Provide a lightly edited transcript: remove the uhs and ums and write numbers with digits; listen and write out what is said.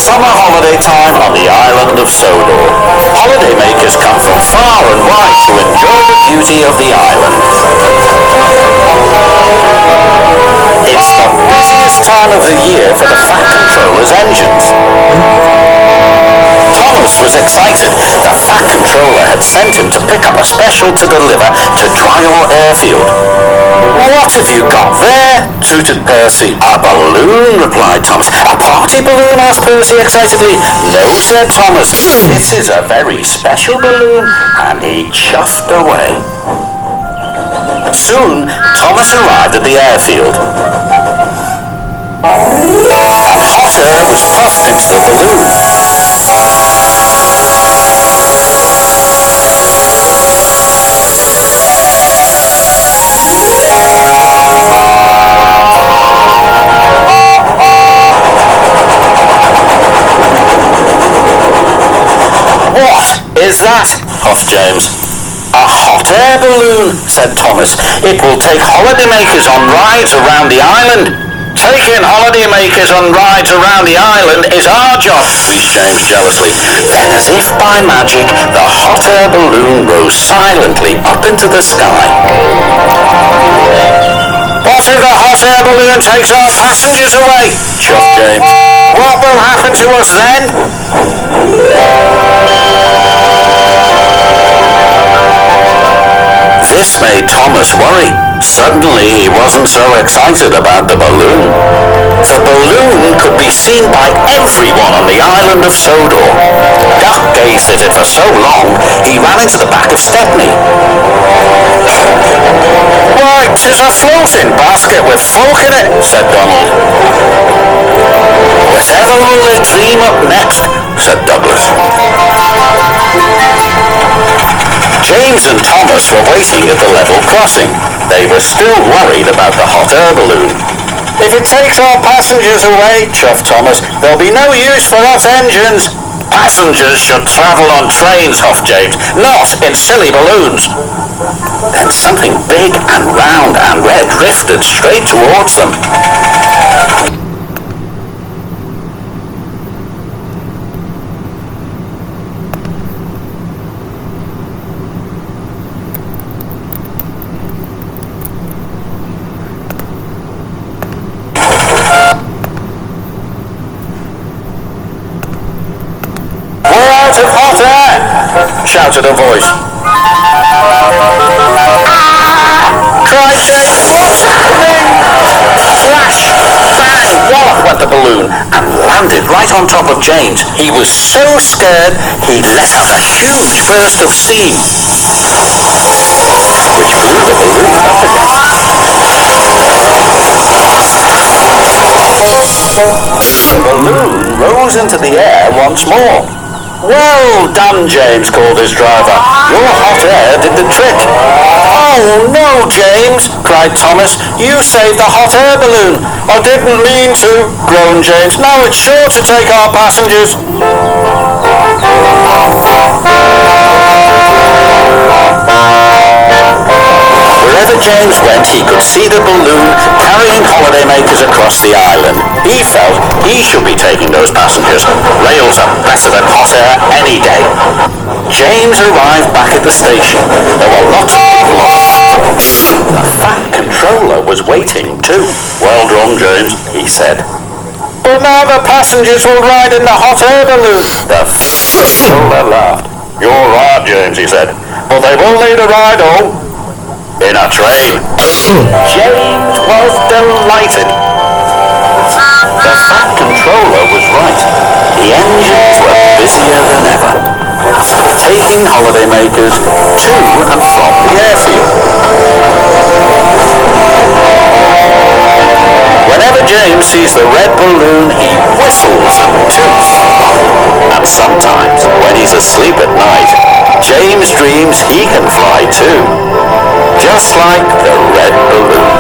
summer holiday time on the island of Sodor. Holidaymakers come from far and wide to enjoy the beauty of the island. It's the busiest time of the year for the Fat Controller's engines. Thomas was excited. The Fat Controller had sent him to pick up a special to deliver to Trial Airfield. "What have you got there?" tooted Percy. "A balloon," replied Thomas. "A party balloon?" asked Percy excitedly. "No," said Thomas. "This is a very special balloon," and he chuffed away. Soon, Thomas arrived at the airfield. And hot air was puffed into the balloon. "What is that?" huffed James. "A hot air balloon," said Thomas. "It will take holidaymakers on rides around the island." "Taking holidaymakers on rides around the island is our job," wheezed James jealously. Then, as if by magic, the hot air balloon rose silently up into the sky. "What if the hot air balloon takes our passengers away?" chuffed James. "What will happen to us then?" This made Thomas worry. Suddenly he wasn't so excited about the balloon. The balloon could be seen by everyone on the island of Sodor. Duck gazed at it for so long he ran into the back of Stepney. "Why, 'tis a floating basket with folk in it," said Donald. "Whatever will they dream up next?" said Douglas. James and Thomas were waiting at the level crossing. They were still worried about the hot air balloon. "If it takes our passengers away," chuffed Thomas, "there'll be no use for us engines." "Passengers should travel on trains," huffed James, "not in silly balloons." Then something big and round and red drifted straight towards them. Shouted a voice. Cried James, "What's happening?" Flash, bang, wallop went the balloon and landed right on top of James. He was so scared he let out a huge burst of steam, which blew the balloon up again. The balloon rose into the air once more. "Well done, James," called his driver. "Your hot air did the trick." "Oh, no, James," cried Thomas. "You saved the hot air balloon." "I didn't mean to," groaned James. "Now it's sure to take our passengers." Wherever James went, he could see the balloon carrying holidaymakers across the island. He felt he should be taking those passengers. Rails are better than hot air any day. James arrived back at the station. There were lots of people on it. The Fat Controller was waiting too. "Well done, James," he said. "But now the passengers will ride in the hot air balloon." The Fat Controller laughed. "You're right, James," he said. "But they will need a ride home in a train." James was delighted. The Fat Controller was right. The engines were busier than ever, taking holidaymakers to and from the airfield. Whenever James sees the red balloon, he whistles and toots. And sometimes, when he's asleep at night, James dreams he can fly too, just like the red balloon.